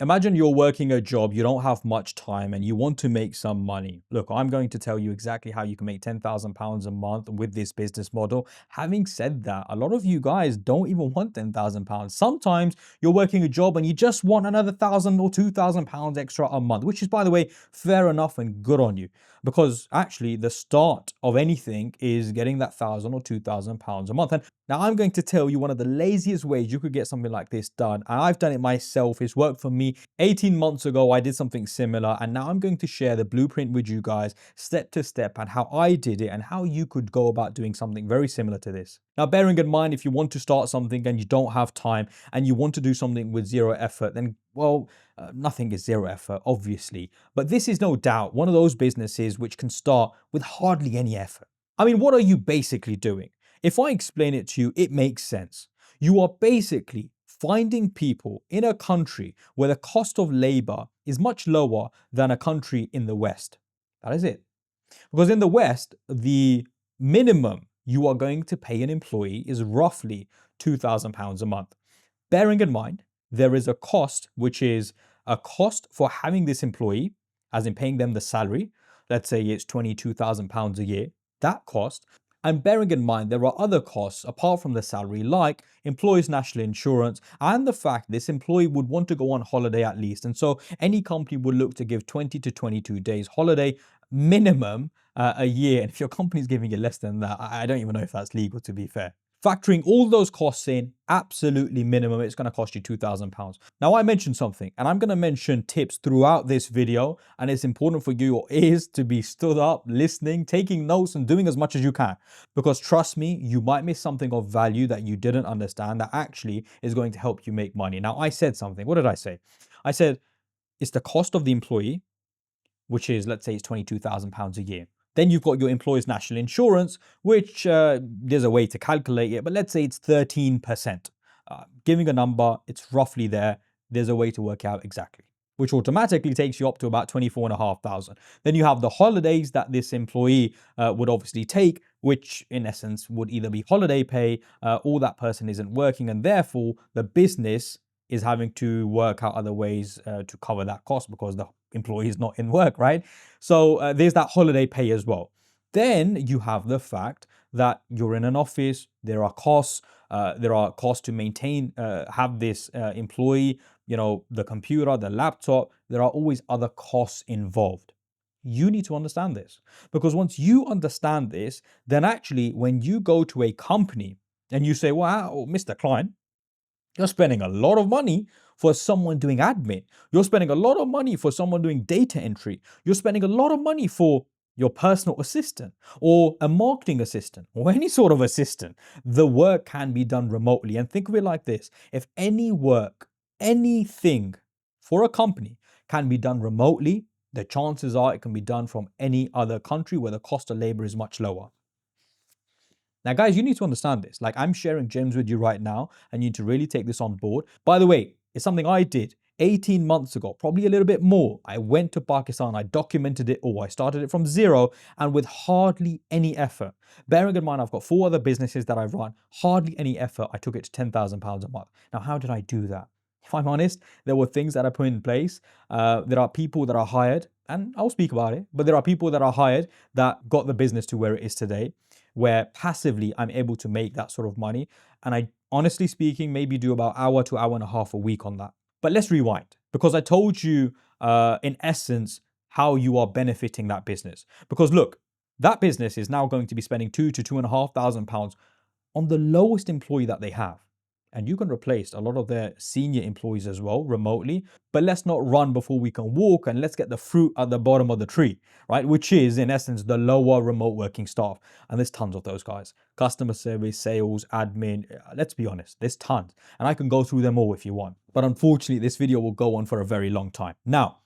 Imagine you're working a job, you don't have much time, and you want to make some money. Look, I'm going to tell you exactly how you can make £10,000 a month with this business model. Having said that, a lot of you guys don't even want £10,000. Sometimes you're working a job and you just want another £1,000 or £2,000 extra a month, which is, by the way, fair enough and good on you. Because actually, the start of anything is getting that £1,000 or £2,000 a month. And now I'm going to tell you one of the laziest ways you could get something like this done. And I've done it myself. It's worked for me. 18 months ago, I did something similar. And now I'm going to share the blueprint with you guys step to step and how I did it and how you could go about doing something very similar to this. Now, bearing in mind, if you want to start something and you don't have time and you want to do something with zero effort, then, well, nothing is zero effort, obviously. But this is no doubt one of those businesses which can start with hardly any effort. I mean, what are you basically doing? If I explain it to you, it makes sense. You are basically finding people in a country where the cost of labor is much lower than a country in the West. That is it. Because in the West, the minimum you are going to pay an employee is roughly £2,000 a month. Bearing in mind, there is a cost, which is a cost for having this employee, as in paying them the salary. Let's say it's £22,000 a year, that cost. And bearing in mind, there are other costs apart from the salary, like employees' national insurance and the fact this employee would want to go on holiday at least. And so any company would look to give 20 to 22 days holiday minimum a year. And if your company is giving you less than that, I don't even know if that's legal, to be fair. Factoring all those costs in, absolutely minimum, it's going to cost you £2,000. Now, I mentioned something, and I'm going to mention tips throughout this video, and it's important for your ears to be stood up, listening, taking notes, and doing as much as you can. Because trust me, you might miss something of value that you didn't understand that actually is going to help you make money. Now, I said something. What did I say? I said it's the cost of the employee, which is, let's say, it's £22,000 a year. Then you've got your employer's national insurance, which there's a way to calculate it, but let's say it's 13%. Giving a number, it's roughly there. There's a way to work out exactly, which automatically takes you up to about 24,500. Then you have the holidays that this employee would obviously take, which in essence would either be holiday pay or that person isn't working, and therefore the business is having to work out other ways to cover that cost because the employee is not in work, right? So there's that holiday pay as well. Then you have the fact that you're in an office, there are costs to maintain, have this employee, the computer, the laptop, there are always other costs involved. You need to understand this because once you understand this, then actually when you go to a company and you say, wow, Mr. Klein, you're spending a lot of money for someone doing admin. You're spending a lot of money for someone doing data entry. You're spending a lot of money for your personal assistant or a marketing assistant or any sort of assistant. The work can be done remotely. And think of it like this. If any work, anything for a company can be done remotely, the chances are it can be done from any other country where the cost of labor is much lower. Now, guys, you need to understand this. Like, I'm sharing gems with you right now, and you need to really take this on board. By the way, it's something I did 18 months ago, probably a little bit more. I went to Pakistan, I documented it all. I started it from zero and with hardly any effort. Bearing in mind, I've got 4 other businesses that I run, hardly any effort. I took it to £10,000 a month. Now, how did I do that? If I'm honest, there were things that I put in place. There are people that are hired, and I'll speak about it, but there are people that are hired that got the business to where it is today, where passively I'm able to make that sort of money. And I, honestly speaking, maybe do about hour to hour and a half a week on that. But let's rewind because I told you, in essence, how you are benefiting that business. Because look, that business is now going to be spending £2,000 to £2,500 on the lowest employee that they have. And you can replace a lot of their senior employees as well remotely. But let's not run before we can walk, and let's get the fruit at the bottom of the tree, right? Which is, in essence, the lower remote working staff. And there's tons of those guys. Customer service, sales, admin. Let's be honest, there's tons. And I can go through them all if you want. But unfortunately, this video will go on for a very long time. Now,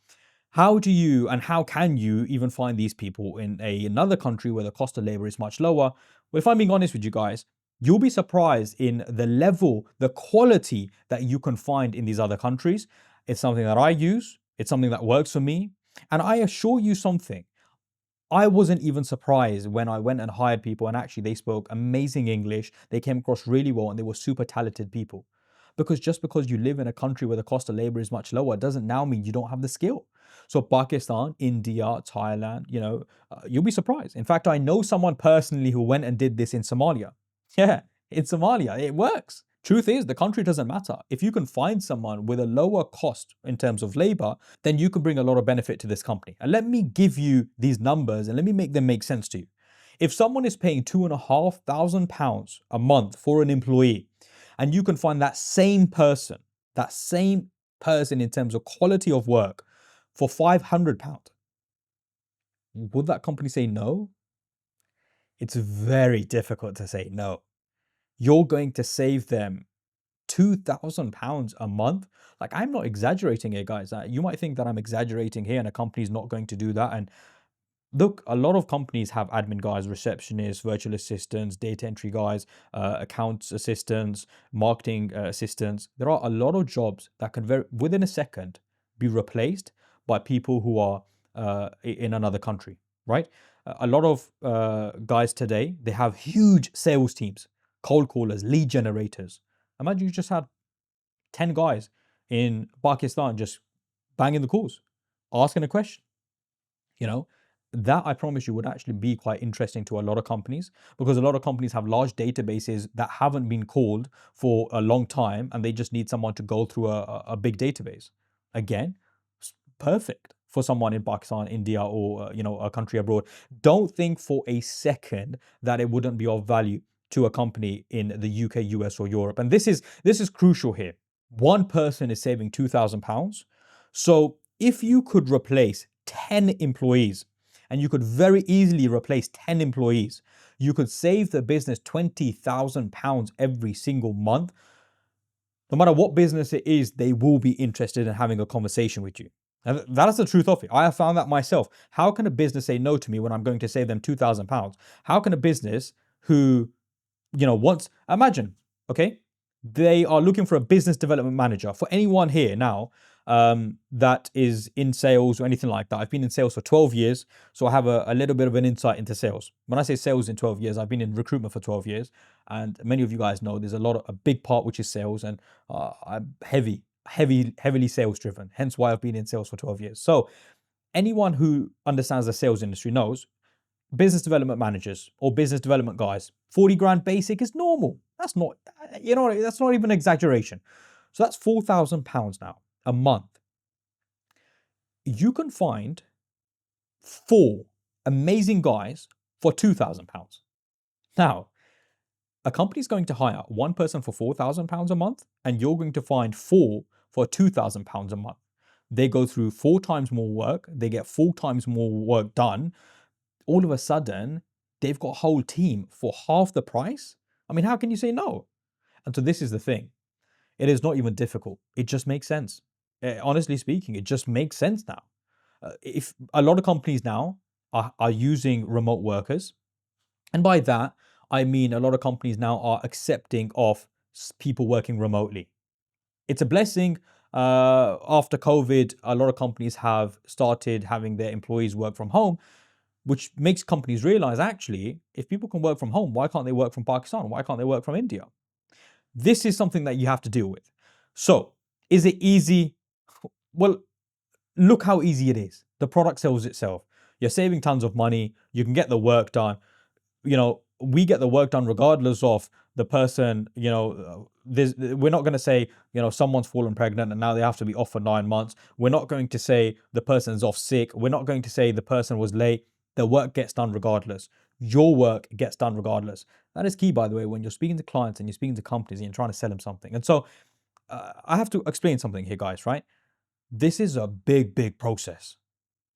how do you and how can you even find these people in another country where the cost of labor is much lower? Well, if I'm being honest with you guys, you'll be surprised in the level, the quality that you can find in these other countries. It's something that I use. It's something that works for me. And I assure you something. I wasn't even surprised when I went and hired people and actually they spoke amazing English. They came across really well and they were super talented people. Because just because you live in a country where the cost of labor is much lower doesn't now mean you don't have the skill. So Pakistan, India, Thailand, you'll be surprised. In fact, I know someone personally who went and did this in Somalia. Yeah, in Somalia, it works. Truth is, the country doesn't matter. If you can find someone with a lower cost in terms of labor, then you can bring a lot of benefit to this company. And let me give you these numbers and let me make them make sense to you. If someone is paying £2,500 a month for an employee, and you can find that same person in terms of quality of work for £500, would that company say no? It's very difficult to say no. You're going to save them £2,000 a month. Like, I'm not exaggerating here, guys. You might think that I'm exaggerating here and a company's not going to do that. And look, a lot of companies have admin guys, receptionists, virtual assistants, data entry guys, accounts assistants, marketing assistants. There are a lot of jobs that can within a second be replaced by people who are in another country, right? A lot of guys today, they have huge sales teams, cold callers, lead generators. Imagine you just had 10 guys in Pakistan just banging the calls, asking a question. You know, that I promise you would actually be quite interesting to a lot of companies, because a lot of companies have large databases that haven't been called for a long time and they just need someone to go through a big database. Again, perfect for someone in Pakistan, India, or a country abroad. Don't think for a second that it wouldn't be of value to a company in the UK, US, or Europe. And this is crucial here. One person is saving £2,000. So if you could replace 10 employees, and you could very easily replace 10 employees, you could save the business £20,000 every single month. No matter what business it is, they will be interested in having a conversation with you. And that is the truth of it. I have found that myself. How can a business say no to me when I'm going to save them £2,000? How can a business who, wants, imagine, okay, they are looking for a business development manager. For anyone here now that is in sales or anything like that, I've been in sales for 12 years, so I have a little bit of an insight into sales. When I say sales in 12 years, I've been in recruitment for 12 years, and many of you guys know there's a big part which is sales, and I'm heavily sales driven, hence why I've been in sales for 12 years. So anyone who understands the sales industry knows business development managers or business development guys, 40 grand basic is normal. That's not, that's not even exaggeration. So that's £4,000 now a month. You can find 4 amazing guys for £2,000. Now, a company's going to hire one person for £4,000 a month, and you're going to find 4 for £2,000 a month. They go through 4 times more work. They get 4 times more work done. All of a sudden, they've got a whole team for half the price. I mean, how can you say no? And so this is the thing. It is not even difficult. It just makes sense. Honestly speaking, it just makes sense now. If a lot of companies now are using remote workers, and by that, I mean a lot of companies now are accepting of people working remotely. It's a blessing. After COVID, a lot of companies have started having their employees work from home, which makes companies realize, actually, if people can work from home, why can't they work from Pakistan? Why can't they work from India? This is something that you have to deal with. So, is it easy? Well, look how easy it is. The product sells itself. You're saving tons of money. You can get the work done. We get the work done regardless of the person, we're not going to say, someone's fallen pregnant and now they have to be off for 9 months. We're not going to say the person's off sick. We're not going to say the person was late. The work gets done regardless. Your work gets done regardless. That is key, by the way, when you're speaking to clients and you're speaking to companies and you're trying to sell them something. And so I have to explain something here, guys, right? This is a big process.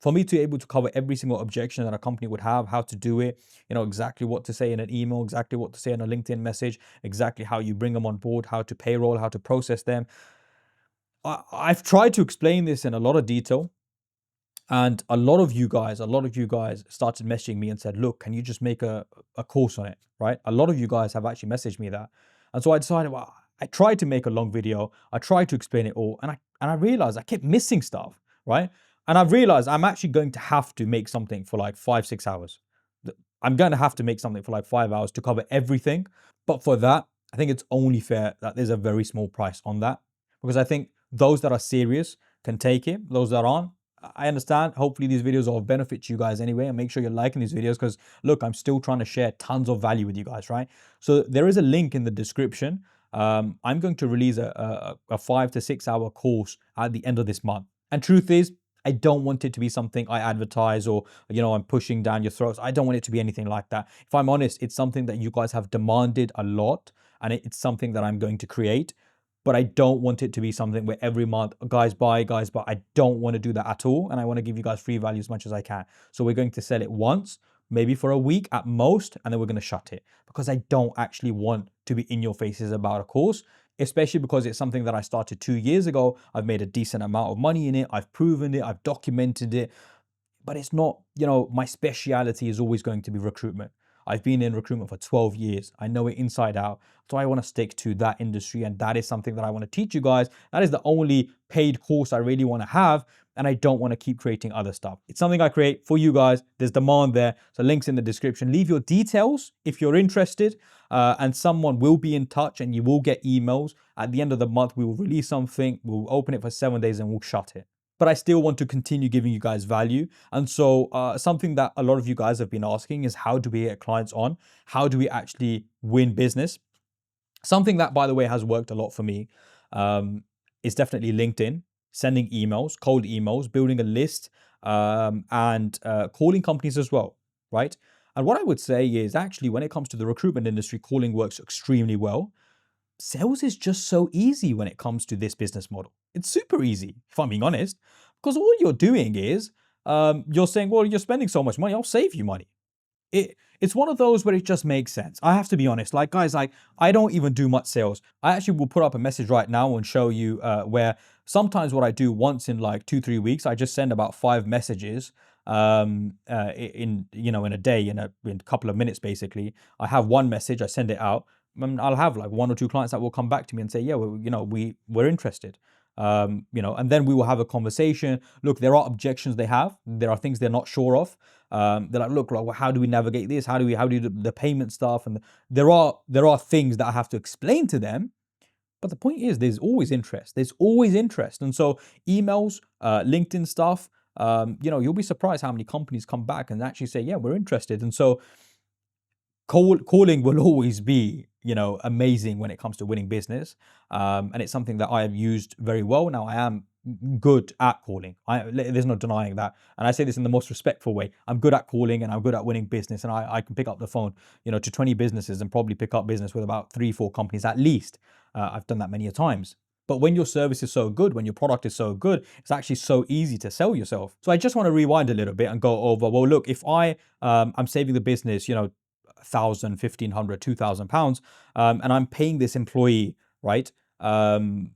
For me to be able to cover every single objection that a company would have, how to do it, exactly what to say in an email, exactly what to say in a LinkedIn message, exactly how you bring them on board, how to payroll, how to process them. I've tried to explain this in a lot of detail. And a lot of you guys started messaging me and said, look, can you just make a course on it, right? A lot of you guys have actually messaged me that. And so I decided, well, I tried to make a long video. I tried to explain it all. And I realized I kept missing stuff, right? And I've realized I'm actually going to have to make something for like 5-6 hours. I'm going to have to make something for like 5 hours to cover everything. But for that, I think it's only fair that there's a very small price on that, because I think those that are serious can take it. Those that aren't, I understand. Hopefully these videos are of benefit to you guys anyway, and make sure you're liking these videos, because look, I'm still trying to share tons of value with you guys, right? So there is a link in the description. I'm going to release a 5 to 6 hour course at the end of this month. And truth is, I don't want it to be something I advertise, or, I'm pushing down your throats. I don't want it to be anything like that. If I'm honest, it's something that you guys have demanded a lot, and it's something that I'm going to create. But I don't want it to be something where every month, guys buy, guys buy. I don't want to do that at all. And I want to give you guys free value as much as I can. So we're going to sell it once, maybe for a week at most, and then we're going to shut it, because I don't actually want to be in your faces about a course, especially because it's something that I started 2 years ago. I've made a decent amount of money in it. I've proven it. I've documented it. But it's not, my speciality is always going to be recruitment. I've been in recruitment for 12 years. I know it inside out. So I want to stick to that industry. And that is something that I want to teach you guys. That is the only paid course I really want to have. And I don't want to keep creating other stuff. It's something I create for you guys. There's demand there. So links in the description. Leave your details if you're interested. And someone will be in touch, and you will get emails. At the end of the month, we will release something. We'll open it for 7 days and we'll shut it. But I still want to continue giving you guys value. And so something that a lot of you guys have been asking is, how do we get clients on? How do we actually win business? Something that, by the way, has worked a lot for me is definitely LinkedIn, sending emails, cold emails, building a list, and calling companies as well, right? And what I would say is, actually, when it comes to the recruitment industry, calling works extremely well. Sales is just so easy when it comes to this business model. It's super easy, if I'm being honest, because all you're doing is you're saying, well, you're spending so much money, I'll save you money. It's one of those where it just makes sense. I have to be honest, like, guys, like, I don't even do much sales. I actually will put up a message right now and show you where sometimes what I do once in like 2-3 weeks, I just send about 5 messages in a day, in a couple of minutes. Basically, I have one message, I send it out, and I'll have like 1 or 2 clients that will come back to me and say, yeah, well, we're interested. And then we will have a conversation. Look, there are objections they have. There are things they're not sure of. They're like, look, well, how do we navigate this? How do we do the payment stuff? And there are things that I have to explain to them. But the point is, there's always interest. There's always interest. And so emails, LinkedIn stuff, you'll be surprised how many companies come back and actually say, yeah, we're interested. And so calling will always be, amazing when it comes to winning business. And it's something that I have used very well. Now, I am good at calling. There's no denying that. And I say this in the most respectful way. I'm good at calling, and I'm good at winning business. And I can pick up the phone, to 20 businesses and probably pick up business with about 3-4 companies at least. I've done that many a times. But when your service is so good, when your product is so good, it's actually so easy to sell yourself. So I just want to rewind a little bit and go over, well, look, if I'm saving the business, 1,000, 1,500, 2,000 pounds, and I'm paying this employee, right, 300-400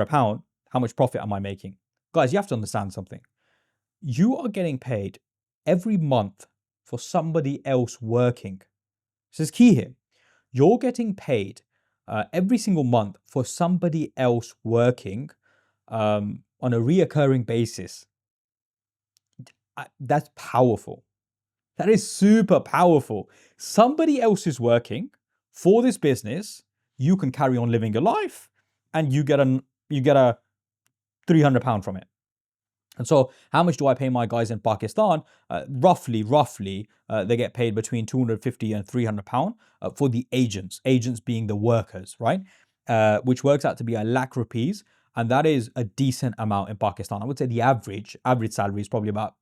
pound, how much profit am I making? Guys, you have to understand something. You are getting paid every month for somebody else working. This is key here. You're getting paid every single month for somebody else working on a reoccurring basis. That's powerful. That is super powerful. Somebody else is working for this business. You can carry on living your life, and you get a 300 pound from it. And so how much do I pay my guys in Pakistan? Roughly, they get paid between 250 and 300 pound for the agents being the workers, right? Which works out to be 1 lakh rupees. And that is a decent amount in Pakistan. I would say the average salary is probably about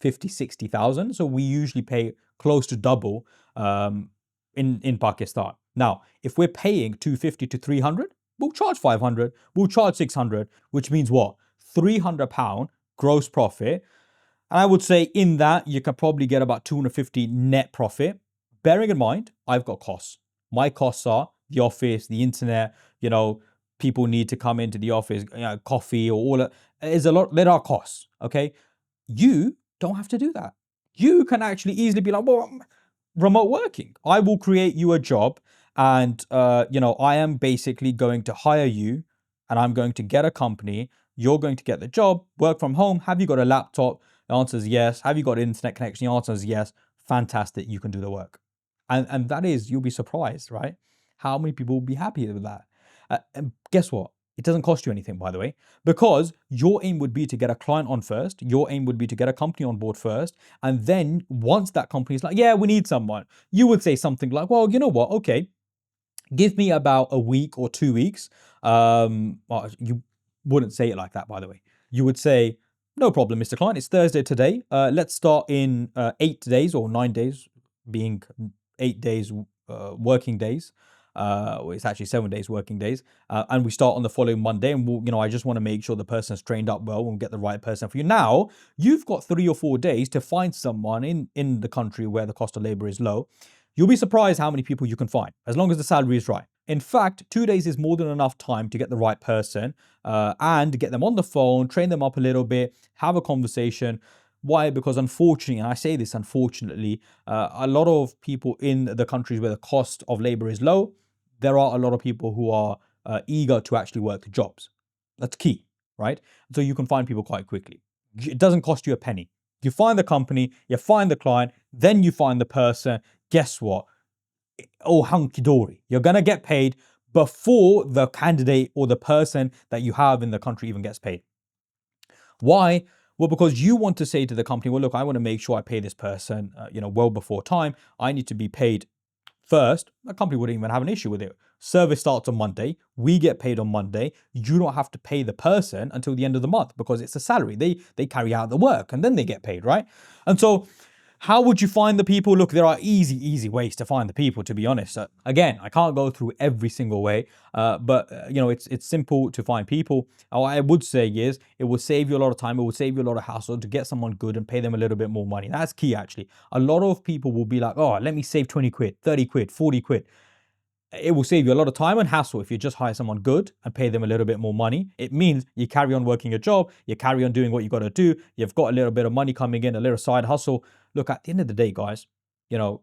50-60,000. So we usually pay close to double in Pakistan. Now, if we're paying 250 to 300, we'll charge 500, we'll charge 600, which means what? 300 pound gross profit. And I would say in that, you can probably get about 250 net profit. Bearing in mind, I've got costs. My costs are the office, the internet, people need to come into the office, coffee, or all that. There are costs, okay? You don't have to do that. You can actually easily be like, well, remote working. I will create you a job, and I am basically going to hire you, and I'm going to get a company. You're going to get the job, work from home. Have you got a laptop? The answer is yes. Have you got internet connection? The answer is yes. Fantastic. You can do the work. And that is, you'll be surprised, right? How many people will be happy with that? And guess what? It doesn't cost you anything, by the way, because your aim would be to get a client on first. Your aim would be to get a company on board first. And then once that company is like, yeah, we need someone, you would say something like, well, you know what? Okay, give me about a week or 2 weeks. Well, you wouldn't say it like that, by the way. You would say, no problem, Mr. Client. It's Thursday today. Let's start in 8 days or 9 days, being 8 days working days. It's actually 7 days working days, and we start on the following Monday. And I just want to make sure the person's trained up well and get the right person for you. Now you've got 3 or 4 days to find someone in the country where the cost of labor is low. You'll be surprised how many people you can find, as long as the salary is right. In fact, 2 days is more than enough time to get the right person and get them on the phone, train them up a little bit, have a conversation. Why? Because unfortunately, and I say this unfortunately, a lot of people in the countries where the cost of labor is low, there are a lot of people who are eager to actually work the jobs. That's key, right? So you can find people quite quickly. It doesn't cost you a penny. You find the company, you find the client, then you find the person. Guess what? Oh, hunky dory. You're going to get paid before the candidate or the person that you have in the country even gets paid. Why? Well, because you want to say to the company, well, look, I want to make sure I pay this person, well before time. I need to be paid first. The company wouldn't even have an issue with it. Service starts on Monday. We get paid on Monday. You don't have to pay the person until the end of the month because it's a salary. They carry out the work and then they get paid, right? And so how would you find the people? Look, there are easy ways to find the people, to be honest. Again, I can't go through every single way, but it's simple to find people. What I would say is it will save you a lot of time. It will save you a lot of hassle to get someone good and pay them a little bit more money. That's key, actually. A lot of people will be like, oh, let me save 20 quid, 30 quid, 40 quid. It will save you a lot of time and hassle if you just hire someone good and pay them a little bit more money. It means you carry on working a job, you carry on doing what you got to do. You've got a little bit of money coming in, a little side hustle. Look, at the end of the day, guys,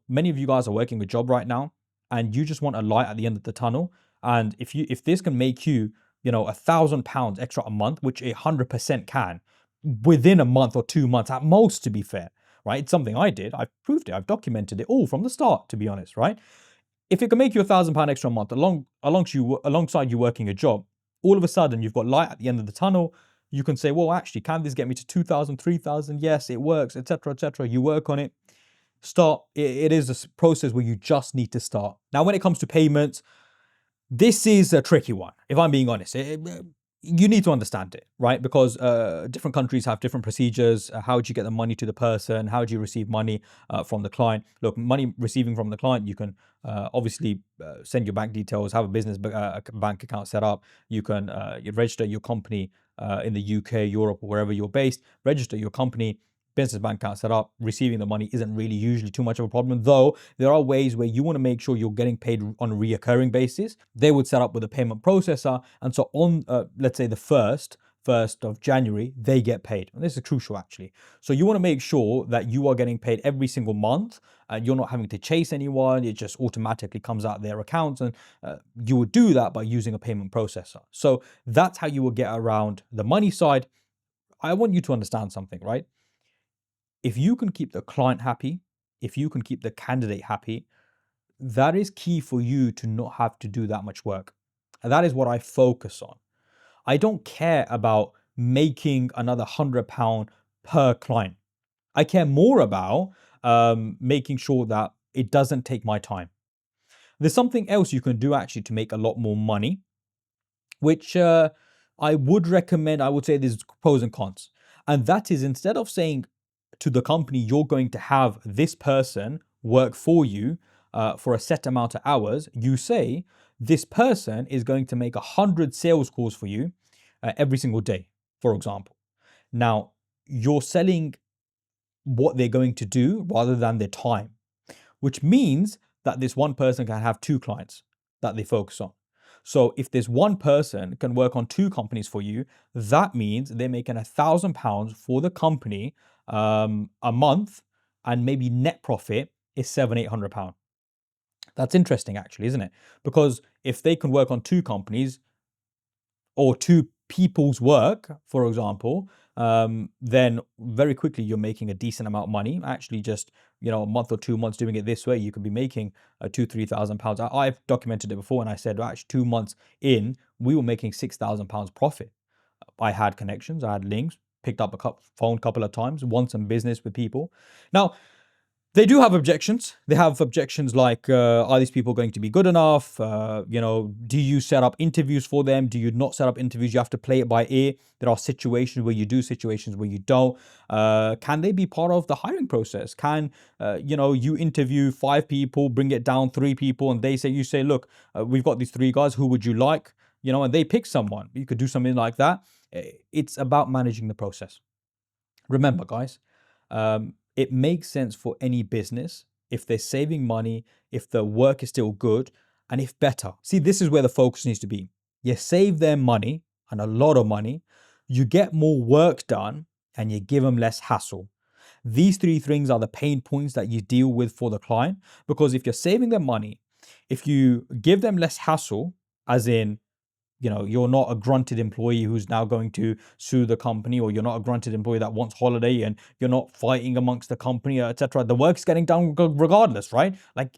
many of you guys are working a job right now and you just want a light at the end of the tunnel. And if this can make you, £1,000 extra a month, which it 100% can, within a month or 2 months at most, to be fair, right? It's something I did. I've proved it. I've documented it all from the start, to be honest, right? If it can make you £1,000 extra a month alongside you working a job, all of a sudden you've got light at the end of the tunnel. You can say, well, actually, can this get me to 2,000, 3,000? Yes, it works, etc., etc. You work on it. Start. It is a process where you just need to start. Now, when it comes to payments, this is a tricky one, if I'm being honest. You need to understand it, right? Because different countries have different procedures. How do you get the money to the person? How do you receive money from the client? Look, money receiving from the client, you can obviously send your bank details, have a business bank account set up. You can you register your company in the UK, Europe, or wherever you're based. Register your company, business bank account set up. Receiving the money isn't really usually too much of a problem, though there are ways where you want to make sure you're getting paid on a reoccurring basis. They would set up with a payment processor, and so on, let's say the first of January, they get paid. And this is crucial, actually. So you want to make sure that you are getting paid every single month and you're not having to chase anyone. It just automatically comes out of their accounts, and you would do that by using a payment processor. So that's how you will get around the money side. I want you to understand something, right? If you can keep the client happy, if you can keep the candidate happy, that is key for you to not have to do that much work. And that is what I focus on. I don't care about making another £100 per client. I care more about making sure that it doesn't take my time. There's something else you can do actually to make a lot more money, which I would recommend. I would say there's pros and cons. And that is, instead of saying to the company, you're going to have this person work for you for a set amount of hours, you say, this person is going to make 100 sales calls for you every single day, for example. Now, you're selling what they're going to do rather than their time, which means that this one person can have two clients that they focus on. So if this one person can work on two companies for you, that means they're making £1,000 for the company a month, and maybe net profit is £700-800. That's interesting, actually, isn't it? Because if they can work on two companies or two people's work, for example, then very quickly you're making a decent amount of money. Actually, just a month or 2 months doing it this way, you could be making £2,000, £3,000. I've documented it before, and I said, well, actually, 2 months in, we were making £6,000 profit. I had connections, I had links, picked up a phone couple of times, won some business with people. Now, they do have objections. They have objections like, are these people going to be good enough? Do you set up interviews for them? Do you not set up interviews? You have to play it by ear. There are situations where you do, situations where you don't. Can they be part of the hiring process? Can, you interview 5 people, bring it down 3 people, and you say, look, we've got these 3 guys. Who would you like? And they pick someone. You could do something like that. It's about managing the process. Remember, guys, it makes sense for any business if they're saving money, if the work is still good, and if better. See, this is where the focus needs to be. You save them money, and a lot of money, you get more work done, and you give them less hassle. These 3 things are the pain points that you deal with for the client, because if you're saving them money, if you give them less hassle, as in, you're not a grunted employee who's now going to sue the company, or you're not a grunted employee that wants holiday, and you're not fighting amongst the company, etc. The work's getting done regardless, right? Like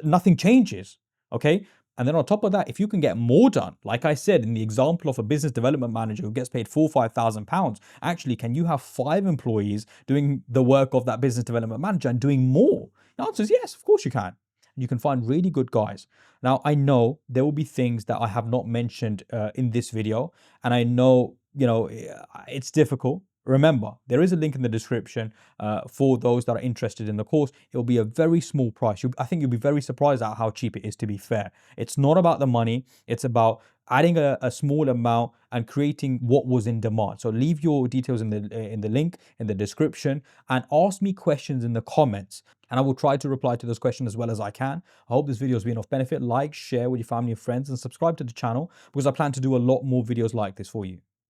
nothing changes. Okay. And then on top of that, if you can get more done, like I said, in the example of a business development manager who gets paid £4,000, £5,000, actually, can you have 5 employees doing the work of that business development manager and doing more? The answer is yes, of course you can. You can find really good guys. Now, I know there will be things that I have not mentioned in this video, and I know, it's difficult. Remember, there is a link in the description for those that are interested in the course. It will be a very small price. I think you'll be very surprised at how cheap it is, to be fair. It's not about the money. It's about adding a small amount and creating what was in demand. So leave your details in the link in the description, and ask me questions in the comments, and I will try to reply to those questions as well as I can. I hope this video has been of benefit. Like, share with your family and friends, and subscribe to the channel, because I plan to do a lot more videos like this for you.